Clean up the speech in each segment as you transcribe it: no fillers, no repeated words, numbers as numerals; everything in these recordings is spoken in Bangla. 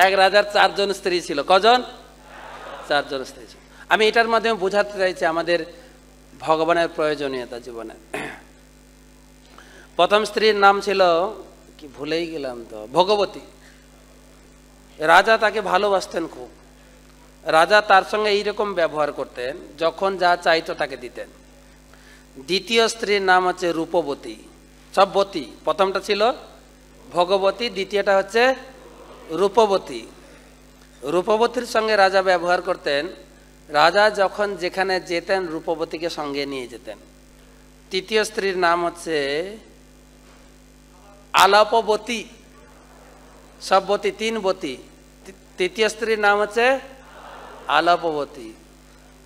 এক রাজার 4 জন স্ত্রী ছিল। কজন? 4 জন স্ত্রী ছিল। আমি এটার মাধ্যমে বোঝাতে চাইছি আমাদের ভগবানের প্রয়োজনীয়তা জীবনে। প্রথম স্ত্রীর নাম ছিল কি, ভুলেই গেলাম তো, ভগবতী। রাজা তাকে ভালোবাসতেন খুব। রাজা তার সঙ্গে এইরকম ব্যবহার করতেন, যখন যা চাইতো তাকে দিতেন। দ্বিতীয় স্ত্রীর নাম হচ্ছে রূপবতী, সববতী। প্রথমটা ছিল ভগবতী, দ্বিতীয়টা হচ্ছে রূপবতী। রূপবতীর সঙ্গে রাজা ব্যবহার করতেন, রাজা যখন যেখানে যেতেন রূপবতীকে সঙ্গে নিয়ে যেতেন। তৃতীয় স্ত্রীর নাম হচ্ছে আলাপবতী, সববতী 3 বতী। তৃতীয় স্ত্রীর নাম হচ্ছে আলাপবতী।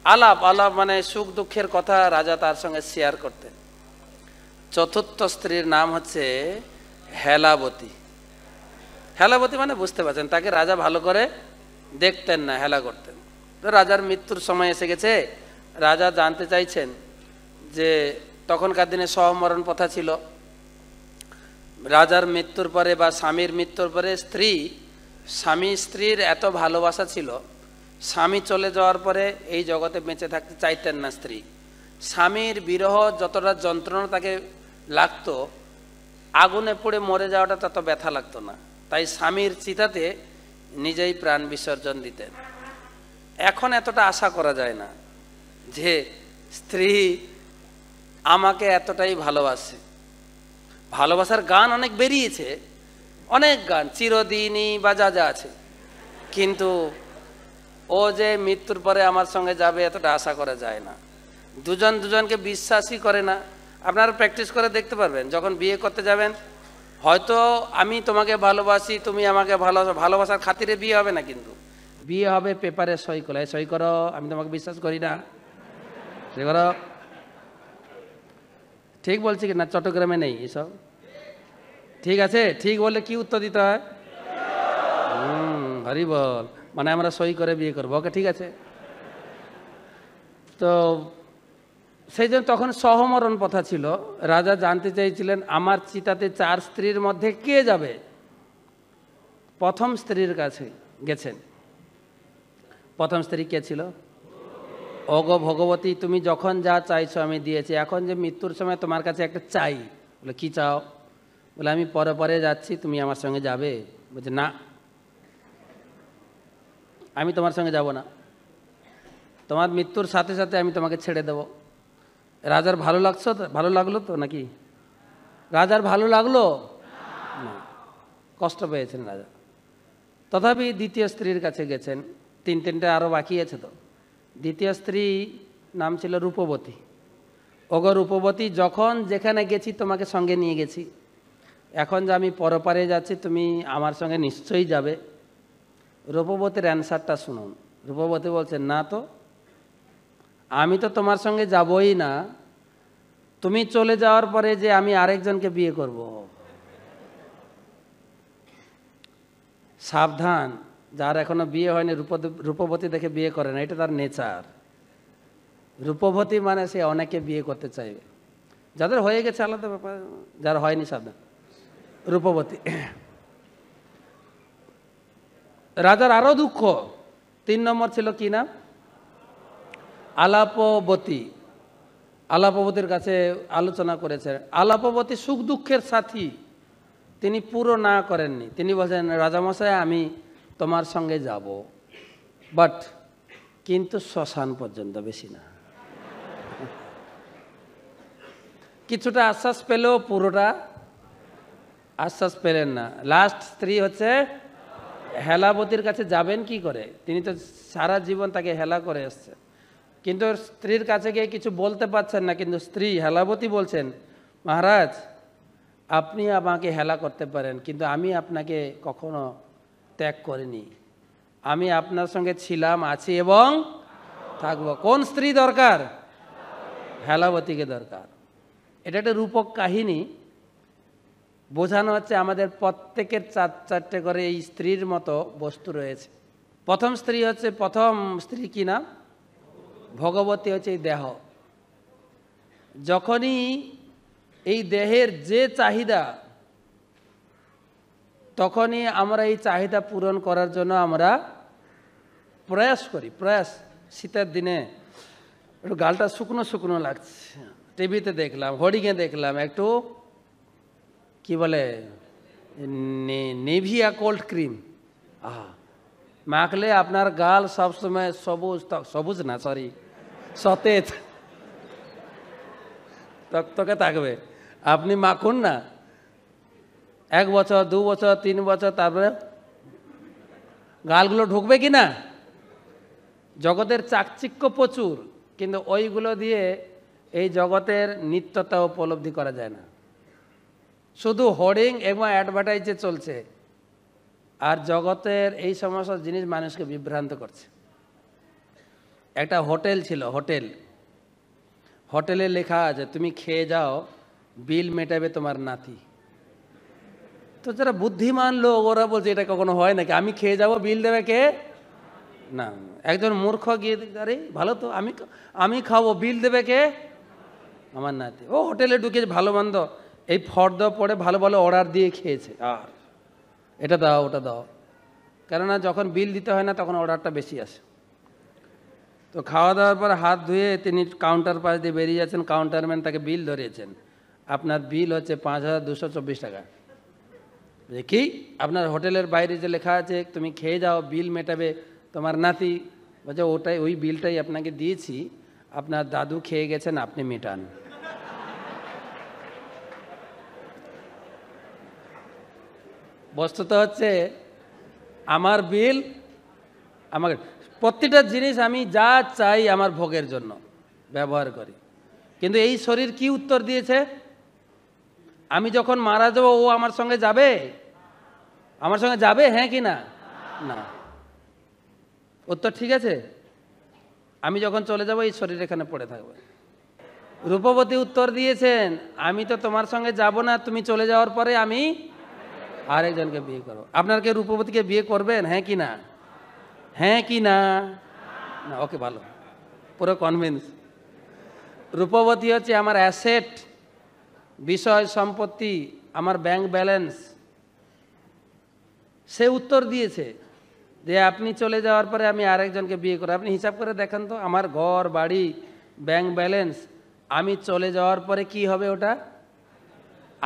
আলাপ আলাপ মানে সুখ দুঃখের কথা রাজা তার সঙ্গে শেয়ার করতেন। চতুর্থ স্ত্রীর নাম হচ্ছে হেলাবতী। হেলাবতী মানে বুঝতে পারছেন, তাকে রাজা ভালো করে দেখতেন না, হেলা করতেন। তো রাজার মৃত্যুর সময় এসে গেছে, রাজা জানতে চাইছেন যে তখনকার দিনে সহমরণ প্রথা ছিল। রাজার মৃত্যুর পরে বা স্বামীর মৃত্যুর পরে স্বামী স্ত্রীর এত ভালোবাসা ছিল, স্বামী চলে যাওয়ার পরে এই জগতে বেঁচে থাকতে চাইতেন না স্ত্রী। স্বামীর বিরহ যতটা যন্ত্রণা তাকে লাগতো, আগুনে পুড়ে মরে যাওয়াটা তত ব্যথা লাগতো না। তাই স্বামীর চিতাতে নিজেই প্রাণ বিসর্জন দিতেন। এখন এতটা আশা করা যায় না যে স্ত্রী আমাকে এতটাই ভালোবাসে। ভালোবাসার গান অনেক বেরিয়েছে, অনেক গান, চিরদিনই বা যা যা আছে, কিন্তু ও যে মৃত্যুর পরে আমার সঙ্গে যাবে এতটা আশা করা যায় না। দুজন দুজনকে বিশ্বাসই করে না। আপনারা প্র্যাকটিস করে দেখতে পারবেন, যখন বিয়ে করতে যাবেন, হয়তো আমি তোমাকে ভালোবাসি, তুমি আমাকে ভালোবাসার খাতিরে বিয়ে হবে না, কিন্তু বিয়ে হবে পেপারে সই করে, সই করো, আমি তোমাকে বিশ্বাস করি না, সই করো। ঠিক বলছি কি না? চট্টগ্রামে নেই এসব? ঠিক আছে, ঠিক বললে কি উত্তর দিতে হয়? হরি বল, মানে আমরা সই করে বিয়ে করবো। ওকে, ঠিক আছে। তো সেই জন্য তখন সহমরণ প্রথা ছিল। রাজা জানতে চাইছিলেন আমার চিতাতে 4 স্ত্রীর মধ্যে কে যাবে। প্রথম স্ত্রীর কাছে গেছেন। প্রথম স্ত্রী কে ছিল? ওগো ভগবতী, তুমি যখন যা চাইছো আমি দিয়েছি, এখন যে মৃত্যুর সময় তোমার কাছে একটা চাই। বলে কি চাও? বলে আমি পরে পরে যাচ্ছি, তুমি আমার সঙ্গে যাবে। বলছে না, আমি তোমার সঙ্গে যাব না, তোমার মৃত্যুর সাথে সাথে আমি তোমাকে ছেড়ে দেব। রাজার ভালো লাগলো তো নাকি? রাজার ভালো লাগলো না, কষ্ট পেয়েছেন রাজা। তথাপি দ্বিতীয় স্ত্রীর কাছে গেছেন। 3-3টে আরও বাকি আছে। তো দ্বিতীয় স্ত্রী নাম ছিল রূপবতী। ওগো রূপবতী, যখন যেখানে গেছি তোমাকে সঙ্গে নিয়ে গেছি, এখন যে আমি পরপারে যাচ্ছি তুমি আমার সঙ্গে নিশ্চয়ই যাবে। রূপবতীর অ্যান্সারটা শুনুন। রূপবতী বলছেন না তো, আমি তো তোমার সঙ্গে যাবই না, তুমি চলে যাওয়ার পরে যে আমি আরেকজনকে বিয়ে করব। সাবধান, যার এখনো বিয়ে হয়নি রূপবতী দেখে বিয়ে করে না, এটা তার নেচার। রূপবতী মানে সে অনেকে বিয়ে করতে চাইবে। যাদের হয়ে গেছে আলাদা ব্যাপার, যার হয়নি সাবধান। রূপবতী। রাজার আরো দুঃখ। 3 নম্বর ছিল কি না? আলাপবতী। আলাপবতীর কাছে আলোচনা করেছে। আলাপবতী সুখ দুঃখের সাথী, তিনি পুরো না করেননি। তিনি বলছেন রাজামশাই আমি তোমার সঙ্গে যাব, বাট কিন্তু শ্মশান পর্যন্ত, বেশি না। কিছুটা আশ্বাস পেলেও পুরোটা আশ্বাস পেলেন না। লাস্ট স্ত্রী হচ্ছে হেলাবতীর কাছে যাবেন কি করে? তিনি তো সারা জীবন তাকে হেলা করে এসছে, কিন্তু স্ত্রীর কাছে গিয়ে কিছু বলতে পারছেন না। কিন্তু স্ত্রী হেলাবতী বলছেন মহারাজ আপনি আমাকে হেলা করতে পারেন, কিন্তু আমি আপনাকে কখনো ত্যাগ করিনি। আমি আপনার সঙ্গে ছিলাম, আছি এবং থাকবো। কোন স্ত্রী দরকার? হেলাবতীকে দরকার। এটা একটা রূপক কাহিনী। বোঝানো হচ্ছে আমাদের প্রত্যেকের 4-4টে করে এই স্ত্রীর মতো বস্তু রয়েছে। প্রথম স্ত্রী কি নাম? ভগবতী হচ্ছে এই দেহ। যখনই এই দেহের যে চাহিদা তখনই আমরা এই চাহিদা পূরণ করার জন্য আমরা প্রয়াস করি। প্রয়াস, শীতের দিনে একটু গালটা শুকনো শুকনো লাগছে, টিভিতে দেখলাম, হোর্ডিংয়ে দেখলাম, একটু কি বলে নিভিয়া কোল্ড ক্রিম মাখলে আপনার গাল সবসময় সবুজ, সবুজ না সরি সতেজ তকতকে থাকবে। আপনি মাখুন না 1 বছর 2 বছর 3 বছর, তারপরে গালগুলো ঢুকবে কি না? জগতের চাকচিক্য প্রচুর, কিন্তু ওইগুলো দিয়ে এই জগতের নিত্যতা উপলব্ধি করা যায় না। শুধু হোর্ডিং এবং অ্যাডভার্টাইজে চলছে, আর জগতের এই সমস্ত জিনিস মানুষকে বিভ্রান্ত করছে। একটা হোটেল ছিল, হোটেলে লেখা আছে তুমি খেয়ে যাও, বিল মেটাবে তোমার নাতি। তো যারা বুদ্ধিমান লোক ওরা বলছে এটা কখনো হয় নাকি, আমি খেয়ে যাব বিল দেবে কে? না। একজন মূর্খ গিয়ে আরে ভালো তো, আমি খাবো, বিল দেবে কে? আমার নাতি। ও হোটেলে ঢুকেছে, ভালো মন্দ এই ফর্দ পড়ে ভালো ভালো অর্ডার দিয়ে খেয়েছে, আর এটা দাও ওটা দাও, কেননা যখন বিল দিতে হয় না তখন অর্ডারটা বেশি আসে। তো খাওয়া দাওয়ার পর হাত ধুয়ে তিনি কাউন্টার পাশ দিয়ে বেরিয়ে যাচ্ছেন, কাউন্টারম্যান তাকে বিল ধরিয়েছেন, আপনার বিল হচ্ছে 5,224 টাকা। কি আপনার হোটেলের বাইরে যে লেখা আছে তুমি খেয়ে যাও, বিল মেটাবে তোমার নাতি, বলছে ওটাই, ওই বিলটাই আপনাকে দিয়েছি, আপনার দাদু খেয়ে গেছেন, আপনি মেটান। বস্তুত হচ্ছে আমার বিল, আমাকে প্রতিটা জিনিস আমি যা চাই আমার ভোগের জন্য ব্যবহার করি, কিন্তু এই শরীর কি উত্তর দিয়েছে? আমি যখন মারা যাবো ও আমার সঙ্গে যাবে? আমার সঙ্গে যাবে, হ্যাঁ কি না? না। উত্তর ঠিক আছে, আমি যখন চলে যাব এই শরীর এখানে পড়ে থাকবে। রূপবতী উত্তর দিয়েছেন আমি তো তোমার সঙ্গে যাব না, তুমি চলে যাওয়ার পরে আমি আরেকজনকে বিয়ে করব। আপনার কে রূপবতীকে বিয়ে করবেন, হ্যাঁ কি না? হ্যাঁ কি না? না, ওকে, ভালো, পুরো কনভিন্স। রূপবতী হচ্ছে আমার অ্যাসেট, বিষয় সম্পত্তি, আমার ব্যাংক ব্যালেন্স। সে উত্তর দিয়েছে যে আপনি চলে যাওয়ার পরে আমি আরেকজনকে বিয়ে করব। আপনি হিসাব করে দেখেন তো, আমার ঘর বাড়ি ব্যাংক ব্যালেন্স, আমি চলে যাওয়ার পরে কি হবে? ওটা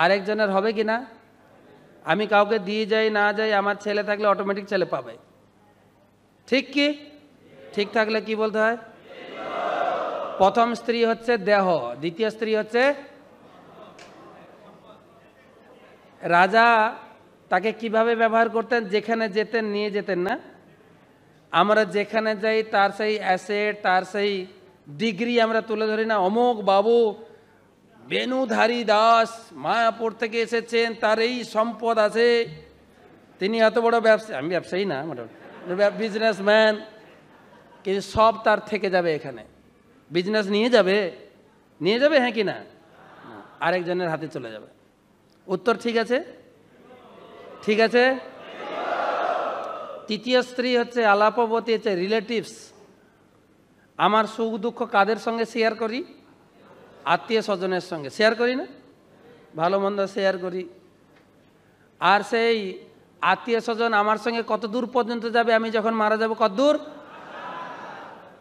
আরেকজনের হবে কি না? আমি কাউকে দিয়ে যাই না যাই, আমার ছেলে থাকলে অটোমেটিক ছেলে পাবে, ঠিক কি? ঠিক থাকলে কি বলতে হয়? প্রথম স্ত্রী হচ্ছে দেহ, দ্বিতীয় স্ত্রী হচ্ছে রাজা। তাকে কিভাবে ব্যবহার করতেন? যেখানে যেতেন নিয়ে যেতেন না? আমরা যেখানে যাই তার সেই অ্যাসেট, তার সেই ডিগ্রি আমরা তুলে ধরি না, অমুক বাবু বেনুধারী দাস মায়াপুর থেকে এসেছেন, তার এই সম্পদ আছে, তিনি এত বড় ব্যবসায়ী। আমি ব্যবসায়ী না, বিজনেসম্যান, কিন্তু সব তার থেকে যাবে এখানে, বিজনেস নিয়ে যাবে, হ্যাঁ কি না? আরেকজনের হাতে চলে যাবে। উত্তর ঠিক আছে? ঠিক আছে। তৃতীয় স্ত্রী হচ্ছে আলাপবতী, হচ্ছে রিলেটিভস। আমার সুখ দুঃখ কাদের সঙ্গে শেয়ার করি? আত্মীয় স্বজনের সঙ্গে শেয়ার করি না? ভালো মন্দ শেয়ার করি। আর সেই আত্মীয় স্বজন আমার সঙ্গে কত দূর পর্যন্ত যাবে আমি যখন মারা যাব? কত দূর?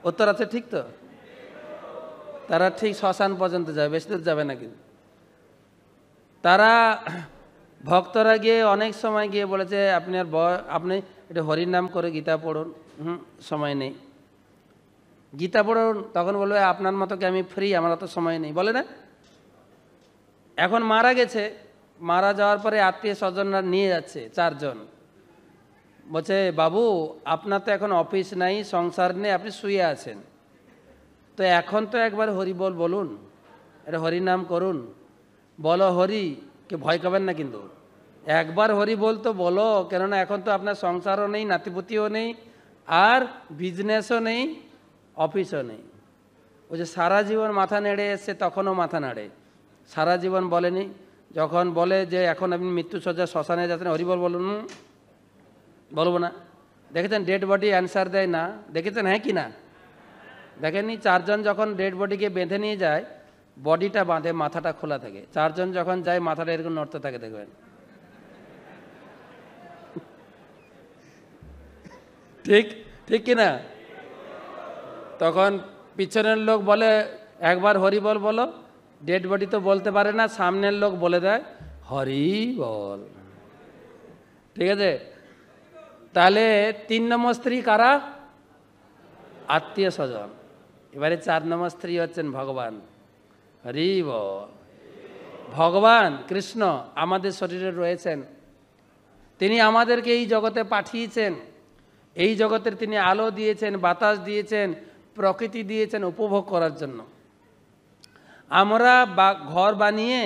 উত্তর আছে, ঠিক তো? তারা ঠিক শ্মশান পর্যন্ত যাবে, বেশি দূর যাবে না। কিন্তু তারা ভক্তরা গিয়ে অনেক সময় গিয়ে বলেছে আপনি এটা হরির নাম করে গীতা পড়ুন। সময় নেই। গীতা পড়ুন, তখন বলবে আপনার মতো কি আমি ফ্রি, আমার অত সময় নেই, বলে না? এখন মারা গেছে, মারা যাওয়ার পরে আত্মীয় স্বজনরা নিয়ে যাচ্ছে 4 জন, বলছে বাবু আপনার তো এখন অফিস নাই, সংসার নেই, আপনি শুয়ে আছেন, তো এখন তো একবার হরি বলুন, এটা হরি নাম করুন, বলো হরি, কে ভয় পাবেন না, কিন্তু একবার হরি বলতো বলো, কেননা এখন তো আপনার সংসারও নেই, নাতিপুতিও নেই, আর বিজনেসও নেই, অফিসও নেই। ও যে সারা জীবন মাথা নেড়ে এসছে, তখনও মাথা নাড়ে, সারা জীবন বলেনি। যখন বলে যে এখন আপনি মৃত্যুসজ্জা শ্মশানে যাচ্ছেন, হরিবল বলুন, বলবো না। দেখেছেন ডেড বডি অ্যান্সার দেয় না, দেখেছেন হ্যাঁ কি না? দেখেননি? 4 জন যখন ডেড বডিকে বেঁধে নিয়ে যায়, বডিটা বাঁধে, মাথাটা খোলা থাকে। 4 জন যখন যায় মাথাটা এরকম নড়তে থাকে, দেখবেন। ঠিক ঠিক কিনা? তখন পিছনের লোক বলে একবার হরি বল বলো, ডেড বডি তো বলতে পারে না, সামনের লোক বলে দেয় হরি বল। ঠিক আছে? তাহলে 3 নম্বর স্ত্রী কারা? আত্মীয় স্বজন। এবারে 4 নম্বর স্ত্রী হচ্ছেন ভগবান। হরি বল। ভগবান কৃষ্ণ আমাদের শরীরে রয়েছেন, তিনি আমাদেরকে এই জগতে পাঠিয়েছেন, এই জগতের তিনি আলো দিয়েছেন, বাতাস দিয়েছেন, প্রকৃতি দিয়েছেন উপভোগ করার জন্য। আমরা ঘর বানিয়ে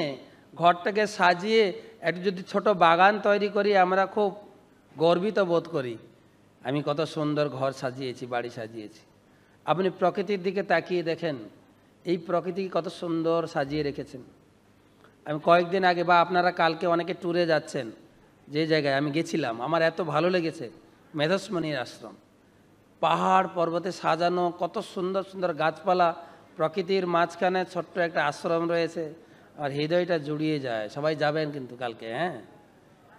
ঘরটাকে সাজিয়ে একটু যদি ছোট বাগান তৈরি করি আমরা খুব গর্বিত বোধ করি, আমি কত সুন্দর ঘর সাজিয়েছি, বাড়ি সাজিয়েছি। আপনি প্রকৃতির দিকে তাকিয়ে দেখেন, এই প্রকৃতি কত সুন্দর সাজিয়ে রেখেছেন। আমি কয়েকদিন আগে বা আপনারা কালকে অনেকে ট্যুরে যাচ্ছেন, যে জায়গায় আমি গেছিলাম আমার এত ভালো লেগেছে, মেধস্মণির আশ্রম। পাহাড় পর্বতে সাজানো, কত সুন্দর সুন্দর গাছপালা, প্রকৃতির মাঝখানে ছোট্ট একটা আশ্রম রয়েছে, আর হৃদয়টা জুড়িয়ে যায়। সবাই যাবেন কিন্তু কালকে। হ্যাঁ,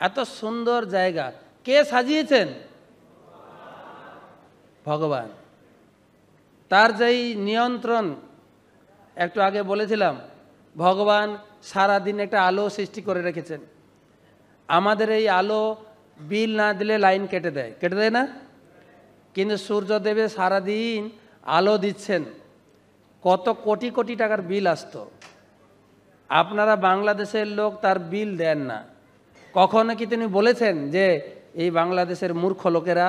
এত সুন্দর জায়গা কে সাজিয়েছেন? ভগবান। তার যেই নিয়ন্ত্রণ, একটু আগে বলেছিলাম, ভগবান সারাদিন একটা আলো সৃষ্টি করে রেখেছেন। আমাদের এই আলো বিল না দিলে লাইন কেটে দেয় না? কিন্তু সূর্যদেবে সারাদিন আলো দিচ্ছেন, কত কোটি কোটি টাকার বিল আসতো। আপনারা বাংলাদেশের লোক, তার বিল দেন না। কখনো কি তিনি বলেছেন যে এই বাংলাদেশের মূর্খ লোকেরা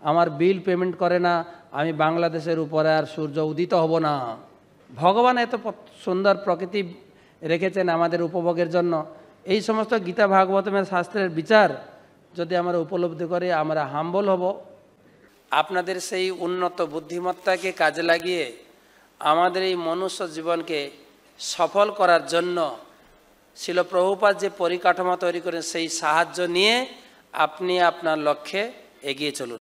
আমার বিল পেমেন্ট করে না, আমি বাংলাদেশের উপরে আর সূর্য উদিত হব না? ভগবান এত সুন্দর প্রকৃতি রেখেছেন আমাদের উপভোগের জন্য। এই সমস্ত গীতা ভাগবতের শাস্ত্রের বিচার যদি আমরা উপলব্ধি করি, আমরা হাম্বল হব। আপনাদের সেই উন্নত বুদ্ধিমত্তাকে কাজে লাগিয়ে আমাদের এই মনুষ্য জীবনকে সফল করার জন্য শিল প্রভুপাদ যে পরিকাঠামো তৈরি করেন, সেই সাহায্য নিয়ে আপনি আপনার লক্ষ্যে এগিয়ে চলুন।